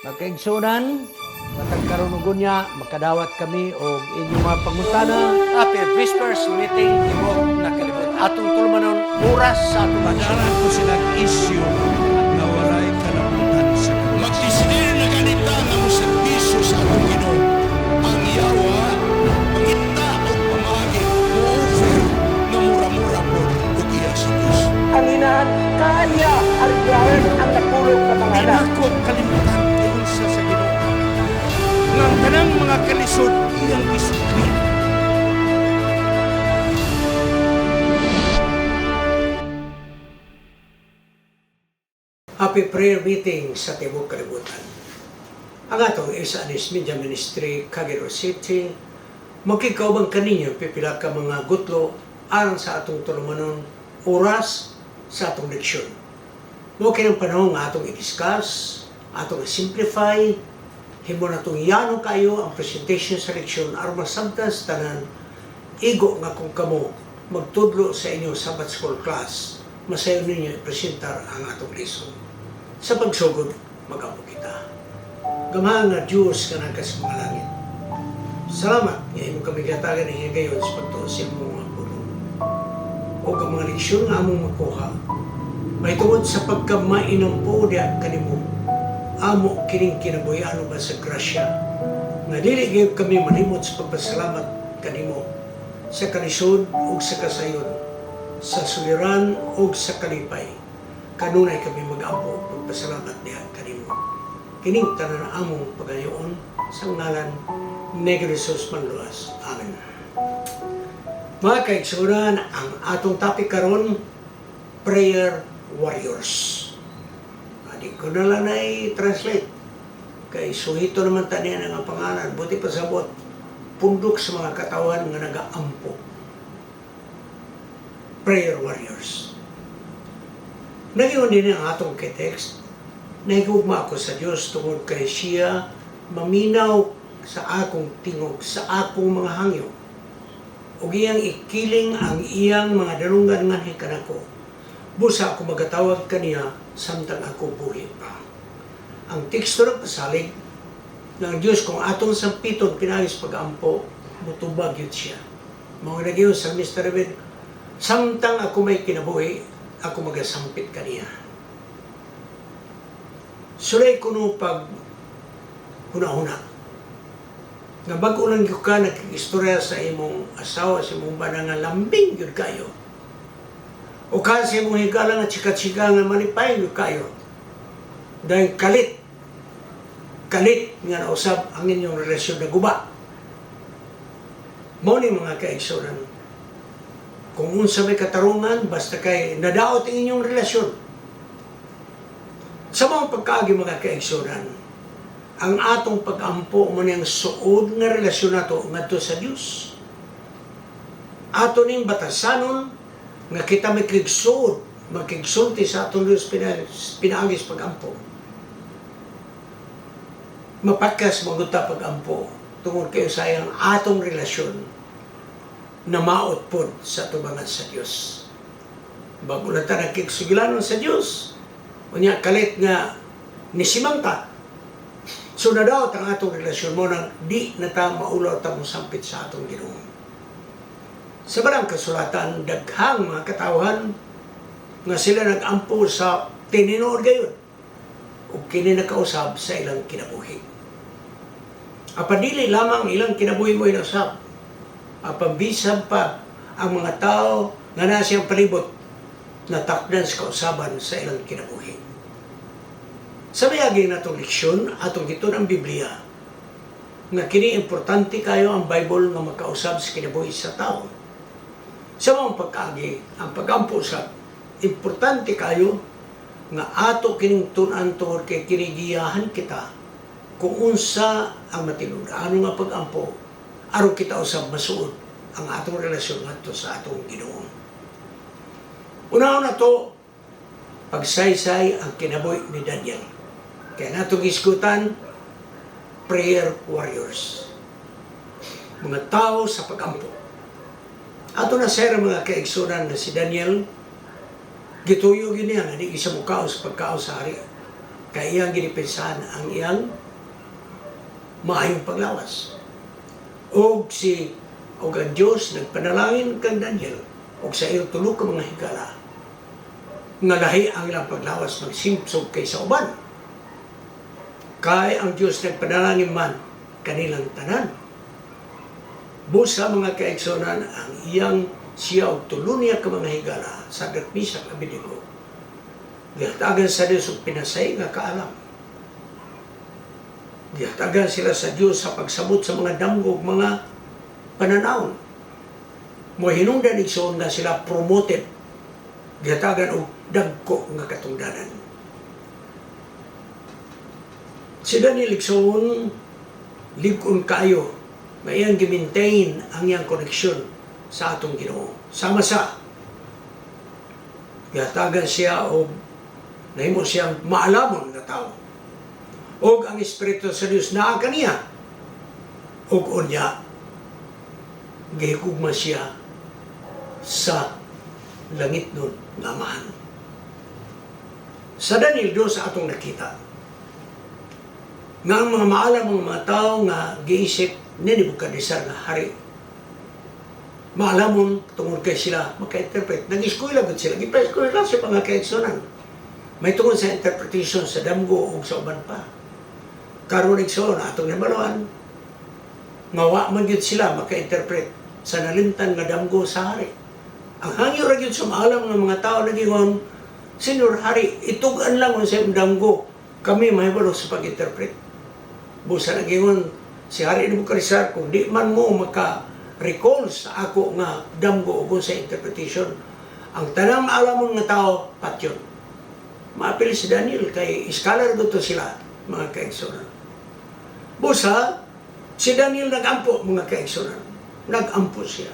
Magkaigsunan, matag karon ug unya makadawat kami og inyong mga pangutana. Happy Whispers meeting imo nakalibot. Atong tulumanon oras sa atong Padaran ko silang isyu na walay kalabutan sa Diyos. Magdesidir na ganita nga mo serbisyo sa atong Ginoo. Ang yawa, pangita o pamagi, mo-offer na mura-mura po o iya sa Diyos. Ang inahan kaya ariglaran ang napulog na mga anak. Pinako kalimutan yun sa Ginoo. Nga kanang mga kalisod iyang isukli. Happy prayer meeting sa Tibok Kalibutan. Ang atong Isanis Media Ministry, Cagayan City, magkikaubang kaninyo pipila ka mga gutlo alang sa atong tulumanon oras sa atong leksyon. Mukha ng panahon nga atong i-discuss, atong i-simplify, himo na itong yano kayo ang presentation sa leksyon aron masabtas tanan igo nga kung kamo magtudlo sa inyong Sabbath School class, masayo ninyo i-presentar ang atong lesson. Sa pagsugod, mag-apo kita. Gamahan nga Diyos ka nagkas mga langit. Salamat, ngayon kami gatagan ng higayon sa pagtuos sa imong mga pulong. O ang mga leksyon nga among makuha, may tungod sa pagkamainampo diya kanimo, amo kining kinabuhi ano ba sa grasya, nga dili gyud kami malimot sa pagpasalamat kanimo, sa kalisod o sa kasayon, sa suliran o sa kalipay. Kanunay kami mag-ampo pagpasalamat niya kanimo. Kining tanan among pagayoon sa ngalan ni Jesus Manluas. Amen. Mga kaigsunan, ang atong topic karon, prayer warriors. Di ko na lang na-translate. Kay suhito naman taniya ng pangalan. Buti pa sabot, pundok sa mga katawan nga nag-aampo. Prayer warriors. Nagyon din ang atong text, nahigugma ako sa Diyos tungod kay siya maminaw sa akong tingog, sa akong mga hangyo. O iyang ikiling ang iyang mga dalungan nga hikanako. Busa ako magatawag kaniya samtang ako buhi pa. Ang teksto ng pasalig ng Diyos kung atong sampiton pinagis pag-ampo, mutubag yun siya. Mga nagyon sa Mr. David, samtang ako may kinabuhi, ako magasampit kaniya. Sulay ko no pag huna-huna. Nga bago lang yung ka nag-istorya sa imong asawa, sa imong bana nga lambing yun kayo. O kasi imong higala nga chika-chika nga manipay yun kayo. Dahil kalit nga nausap ang inyong relasyon na guba. Mao ni mga kaigsunan. Kung unsa may katarungan, basta kay nadaot ang inyong relasyon. Sa mga pagkaagi mga kaigsunan, ang atong pag-ampo mo niyang suod nga relasyon nato ngadto sa Dios. Ato ning batasanon nga kita may kigsuod, magkigsulti sa atong Dios pinaagis pag-ampo. Mapatkas magunta pag-ampo tungod kayo sayang atong relasyon na maot po sa tubangan sa Diyos. Bago na ta nakiksugilanon sa Diyos, unya kalit nga nisimangta. So na daw ang atong relasyon mo nang di na ta maulaw ta mong sampit sa atong Ginoo. Sa barang kasulatan, daghang mga katawan nga sila nag-ampo sa tininood gayon o kini nakausab sa ilang kinabuhi. Apadili lamang ilang kinabuhi mo inusap, pambisag pa ang mga tao nga na siyang palibot na takdan sa kausaban sa ilang kinabuhi. Sa mayagi na itong leksyon, atong gito ng Biblia, nga kini importante kayo ang Bible nga makausab sa kinabuhi sa tao. Sa mga pagkaagi, ang pag-ampo sa importante kayo nga ato kining tunan tungod kay kinigiyahan kita kung unsa ang matinud. Ano nga pag-ampo? Aron kita usab masuod ang atong relasyon ngadto sa atong Ginoo. Una na to, pagsaysay ang kinabuhi ni Daniel. Kaya natong iskutan, prayer warriors. Mga tao sa pag-ampo. Ato na sir mga kaigsunan na si Daniel, gituyo niya nga di isa mukaos pagkaos sa hari. kay iyang ginipensahan ang iyang maayong paglawas. Og ang Diyos nagpanalangin kang Daniel og sa iyong tulo ka mga higala nga lahi ang ilang paglawas magsimsog kaysa uban. Kay ang Diyos nagpanalangin man kanilang tanan. Busa mga kaigsonan ang iyang siya og tulo niya ka mga higala sa Misak Abednego. Gihatagan sa Diyos og pinasay nga kaalam. Gihatagan sila sa Diyos sa pagsabot sa mga damgo ug mga pananawon. Mo hinungdan igsoon nga sila promoted. Gihatagan og dagko nga katungdanan. Si Daniel igsoon ligon kayo nga iyang gi-maintain ang iyang koneksyon sa atong Ginoo. Sama sa gihatagan siya og nahimo siyang maalamon nga tao. Og ang Espiritu sa Dios naa kaniya. Og unya gihigugma siya sa langit nun nga amahan. Sa Daniel 2 sa atong nakita nga ang mga maalam mga tao nga giisip ni Nebukadnezar nga hari. Maalamon tungod kay sila maka-interpret. Nag-eskwela gud sila. Gipa-eskwela sa mga kaigsunan. May tungod sa interpretation sa damgo o sa uban pa. Karon igsoon atong nabaluan nga wa man gyud sila maka-interpret sa nalimtan nga damgo sa hari. Ang hangyo ra gyud sa maalam nga mga tao nagingon, Senyor Hari, itugan lang sa damgo. Kami mahibalo sa pag-interpret. Busa nagingon si Hari Nebukadnezar, kung di man mo maka-recall sa ako nga damgo o sa interpretation, ang tanang maalamon nga tao, patyon. Maapil si Daniel kay scholar dito sila, mga kaigsunan. Busa, si Daniel nag-ampo, mga kaigsunan. Nag-ampo siya.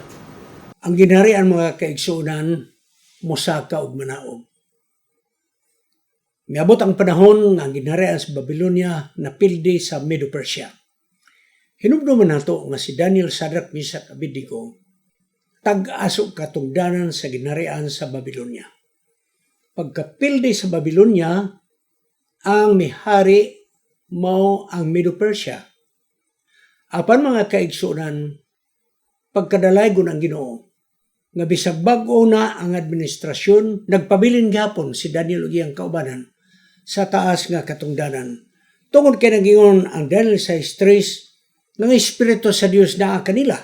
Ang ginarian mga kaigsunan, musaka ug manaog. Miabot ang panahon nga ang ginarian sa Babylonia napildi sa Medo-Persia. Hinubdo man nato nga si Daniel, Sadrach, Misak, Abednego tag-aso katungdanan sa ginarian sa Babylonia. Pagkapildi sa Babylonia, ang mihari mao ang Medo-Persia. Apan mga kaigsunan, pagkadalaygon ang Ginoo, nga bisag bag-o na ang administrasyon, nagpabilin gapon si Daniel ug iyang kaubanan sa taas nga katungdanan. Tungod kay nagingon ang Daniel 6:3 ng Espiritu sa Dios naa kanila.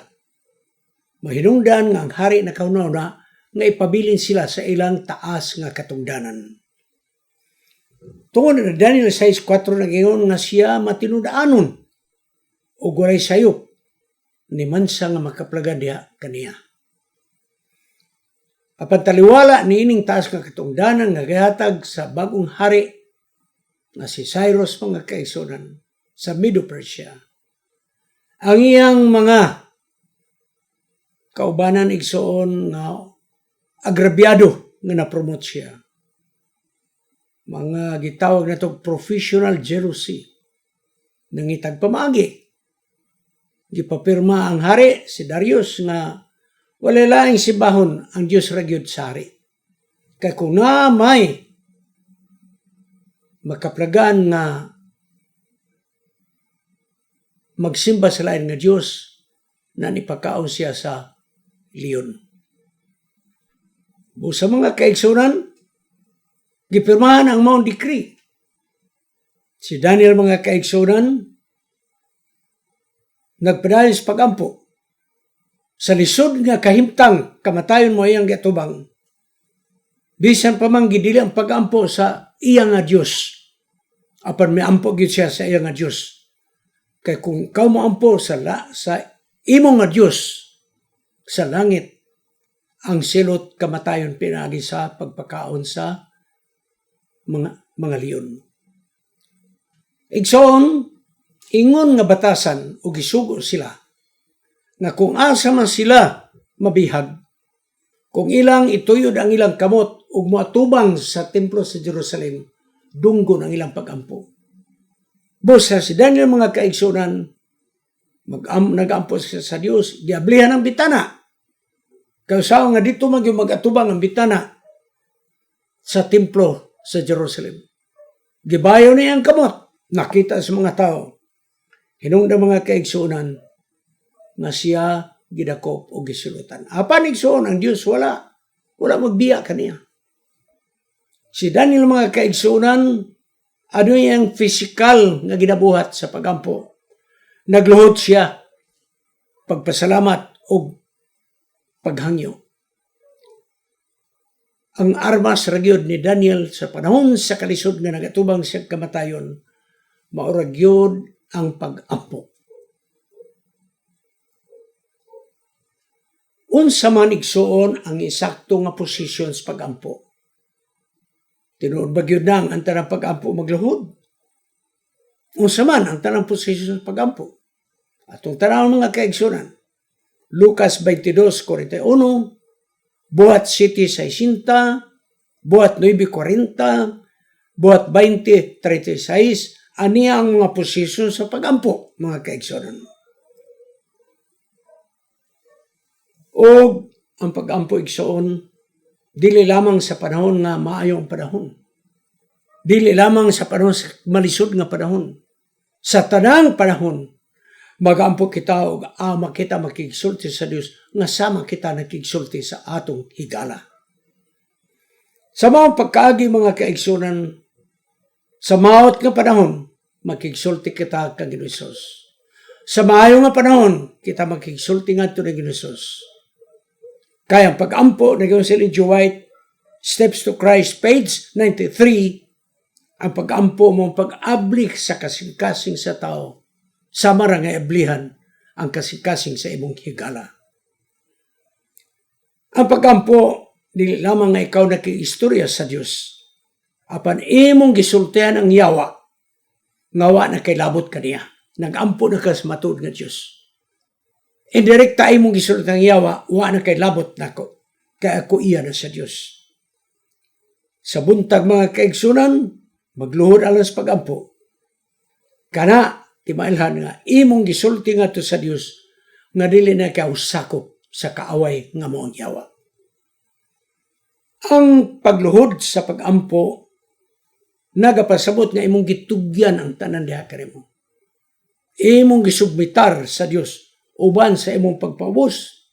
Mahinungdan nga ang hari na kaunaw na nga ipabilin sila sa ilang taas nga katungdanan. Tungod na Daniel 6:4 nagingon nga siya matinudaanon o walay sayop ni mansa nga makaplagan diha kaniya. Apan taliwala ni ining taas nga katungdanan nga gihatag sa bagong hari nga si Cyrus mga kaigsunan sa Medo-Persia. Ang iyang mga kaubanan igsoon nga agrabyado nga na-promote siya. Mga gitawag na itong professional jealousy. Nangitag pamagi. Gipapirma ang hari, si Darius, nga wala laing sibahon ang Diyos ragyod sa hari. Kaya kung na may makaplagan nga magsimba sa lain nga Diyos na nipakaon siya sa leon. Sa mga kaigsunan, gipirmahan ang Mount Decree. Si Daniel mga kaigsunan, nagpadayon sa pagampo. Sa lisod nga kahimtang kamatayon mo iyang gatubang, bisan pa man gidili ang pagampo sa iyang nga Diyos. Apan may ampo gid siya sa iyang nga Diyos. Kay kung ikaw mo ampo sa imong nga Diyos sa langit, ang silot kamatayon pinagi sa pagpakaon sa mga leon. Igsoon, ingon nga batasan o gisugo sila nga kung asa man sila mabihag, kung ilang ituyod ang ilang kamot ug moatubang sa templo sa Jerusalem, dunggon ang ilang pagampo. Busa si Daniel mga kaigsunan, nag-ampo sa Dios, giablihan ang bitana. Kausaw nga dito mag-atubang ang bitana sa templo sa Jerusalem. gibayo na iyang kamot, nakita sa mga tao, hinungda mga kaigsunan, nga siya gidakop o gisulutan. Apan igsuon ang Dios wala magbiya kaniya. Si Daniel mga kaigsunan, ano yung physical nga ginabuhat sa pagampo. Nagluhod siya, pagpasalamat o paghangyo. Ang armas ragyod ni Daniel sa panahon sa kalisod nga nagatubang sa kamatayon, mauragyod ang pag-ampo. Unsa man igsuon ang isakto nga posisyon sa pag-ampo. Tinuod ba gyud nang ang tanang pag-ampo magluhod? Unsa man ang tanang posisyon sa pag-ampo? Atong tanawon mga kaigsunan. Lucas 22:41, buhat 7:60, buhat 9:40, buhat 20:36, ani ang mga posisyon sa pag-ampo, mga kaigsunan. O ang pag-ampo igsuon, dili lamang sa panahon nga maayong panahon. Dili lamang sa panahon sa malisod nga panahon. Sa tanang panahon, mag-ampo kita o ama kita makigsulti sa Dios nga sama kita nakigsulti sa atong higala. Sa mga pagkaagi mga kaigsunan, sa maot nga panahon, makigsulti kita kang Ginoos. Sa maayo nga panahon, kita makigsulti ngadto ni Ginoos. Kaya ang pag-ampo na gawin si Ellen White, Steps to Christ, page 93, ang pag-ampo mo pag-ablik sa kasing-kasing sa tao, sama ra nga ablihan ang kasing-kasing sa imong higala. Ang pag-ampo, dili lamang nga ikaw nakiistorya sa Dios, apan imong gisultihan ang yawa, ngawa na kay labot kaniya, nag-ampo na ka sa matuod nga Dios. Indirekta ay mong gisulot ng yawa, wa na kay labot nako, kaya ako iya na sa Diyos. Sa buntag mga kaigsunan, magluhod alang sa pag-ampo. Kana, timailhan nga, imong gisulti nga to sa Diyos, nga dili na kaya usakop sa kaaway nga moong yawa. Ang pagluhod sa pag-ampo, nagapasabot nga imong gitugyan ang tanan diha kanimo. Imong gisubmitar sa Diyos, uban sa imong pagpawos.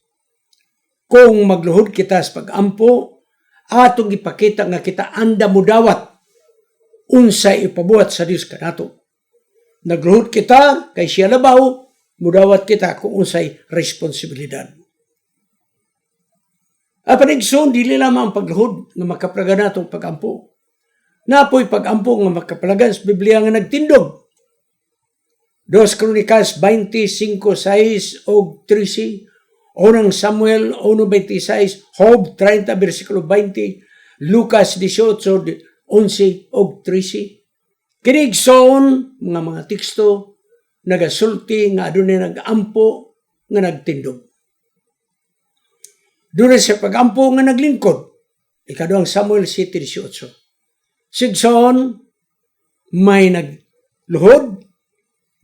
Kung magluhod kita sa pag-ampo, atong ipakita nga kita anda mo dawat unsay ipabuhat sa Dios kanato. Nagluhod kita kay siya labaw, mudawat kita kung unsay responsibilidad. Apan igsoon dili lamang ang pagluhod nga makaplagan natong pag-ampo. Napoy pag-ampo nga makaplagan sa Biblia nga nagtindog. 2 Crónicas 25:6 o 13, Unang Samuel 1:26, Job 30 versikulo 20, Lucas 18:11 o 13. Kinigsoon mga teksto nagasulti nga adunay nag-ampo nga nagtindog. Dunay sa pag-ampo nga naglingkod. Ikaduhang Samuel 7:18. Sigsoon may nagluhod,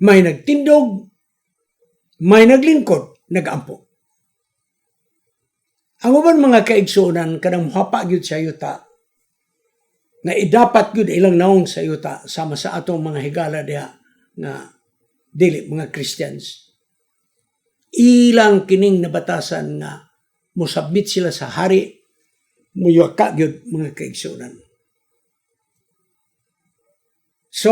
may nagtindog, may naglingkod, nag-ampo. Ang uban mga kaigsunan kanang muhapa gyud sa yuta nga idapat gyud ilang naong sa yuta sama sa atong mga higala diha nga dili mga Christians. Ilang kining nabatasan nga musabmit sila sa hari, muyaka gyud mga kaigsunan. So,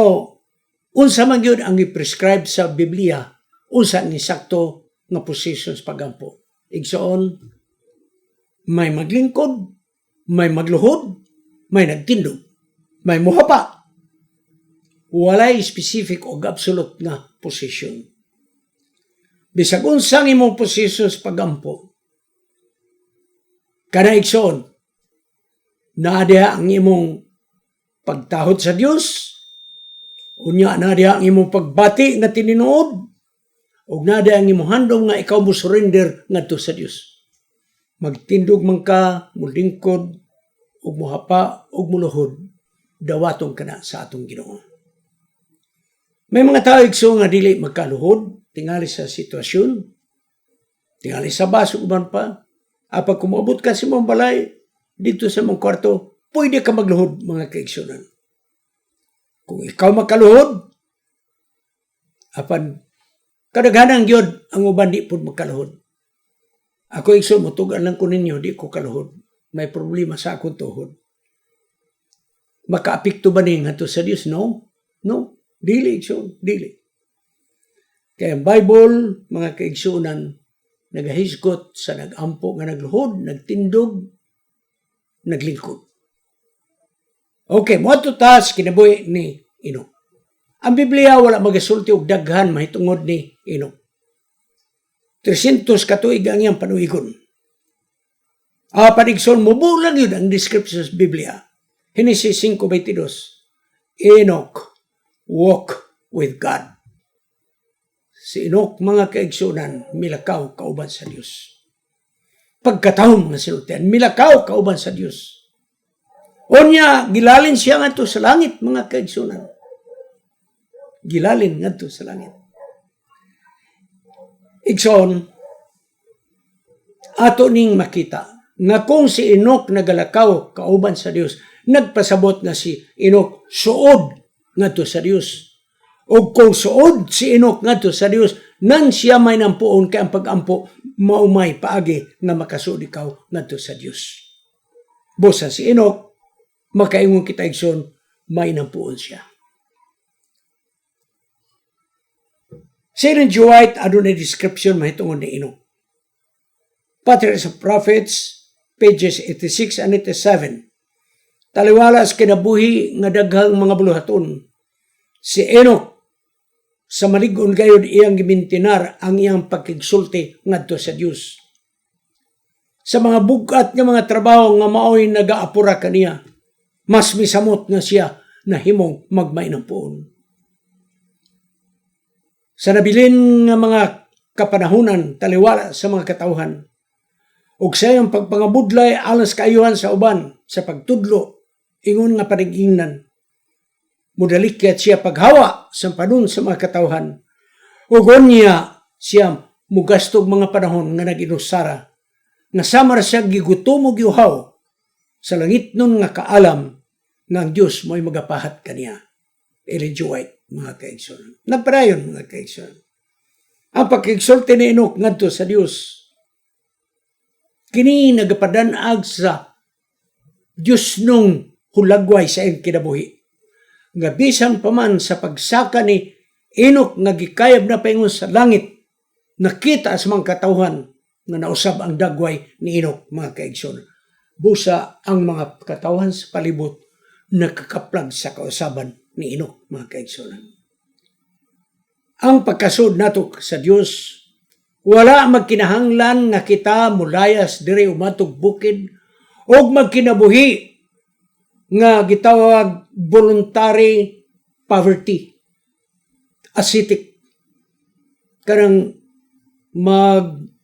unsa man gyud ang i-prescribe sa Biblia, unsa ang isakto nga positions pagampo. Igsoon, may maglingkod, may magluhod, may nagtindog, may muhapa. Walay specific o absolute nga position. Bisag unsang imong positions pagampo, kana igsoon, naadiha ang imong pagtahod sa Dios, unya naadiha ang imong pagbati nga tininuod, ug naadiha ang imong handom nga ikaw mo surrender ngadto sa Dios. Magtindog man ka, mulingkod, ug muhapa, ug muluhod, dawaton ka na sa atong Ginoo. May mga tao igsoon nga dili magkaluhod, tingali sa sitwasyon, tingali sa baso uban pa, apag kumabot ka sa mong balay, dito sa mong kwarto, pwede ka magluhod mga kaigsunan. Kung ikaw makaluhod, apan kadaghanang gyud ang uban di pud makaluhod. Ako igsoon mutugan lang ko ninyo, di ko kaluhod. May problema sa akong tuhod. Makaapekto ba ning ngadto sa Dios? No. No. Dili igsoon, dili. Kaya ang Bible, mga kaigsuunan, nagahisgot sa nagampo nga nagluhod, nagtindog, naglingkod. Okay, mo ato taas kinabuhi ni Enoch. Ang Biblia wala magasulti og daghan mahitungod ni Enoch. 300 katuig ang iyang panuigon. Padigson mo lang yun ang description sa Biblia. Genesis 5:22. Enoch walk with God. Si Enoch, mga kaigsunan, milakaw kauban sa Dios. Pagkatahon mga sinultian, milakaw kauban sa Dios. Onya, gilalin siya ngadto sa langit, mga kaigsunan. Gilalin ngadto sa langit. Igsoon, ato ning makita nga kung si Enoch nagalakaw kauban sa Dios, nagpasabot na si Enoch suod ngadto sa Dios. O kung suod si Enoch ngadto sa Dios, nan siya may nampuon kay ang pag-ampo maumay paagi na makasuod ikaw ngadto sa Dios. Busa si Enoch, makaingon kita igsoon, may nampuon siya. Si Ellen G. White, adunay description mahitungod ni Enoch. Patriarchs of Prophets, pages 86 and 87. Taliwala sa kinabuhi nga daghang mga buluhaton. Si Enoch, sa malig-on gayud iyang gimintinar ang iyang pagkigsulti ngadto sa Dios. Sa mga bugat nga mga trabaho nga maoy nagaapura kaniya, mas misamot na siya na himong magmay ng puon. Sa nabilin nga mga kapanahunan, taliwala sa mga katawhan, ug sa iyang pagpangabudlay alas kaayuhan sa uban, sa pagtudlo, ingon nga panigingnan, mudalikyat siya paghawa sa padun sa mga katawhan, ug niya siya mugastog mga panahon nga naginusara, nga samar siya gigutumog yuhaw, sa langit nun nga kaalam, nga ang Diyos mo'y magapahat kaniya. Ellen G. White, mga kaigsunan. Nagpadayon, mga kaigsunan. Ang pagkigsulti ni Enoch ngadto sa Dios, kini nagapadanag sa Dios nung hulagway sa iyang kinabuhi. Nga bisan pa man sa pagsaka ni Enoch nga gikayab na paingon sa langit, nakita sa mga katawhan nga nausab ang dagway ni Enoch, mga kaigsunan. Busa ang mga katawhan sa palibot nakakaplag sa kausaban ni Enoch, mga kaigsunan. Ang pagkasud nato sa Dios, wala magkinahanglan nga kita mulayas diri umatog bukid o magkinabuhi nga gitawag voluntary poverty, ascetic, karang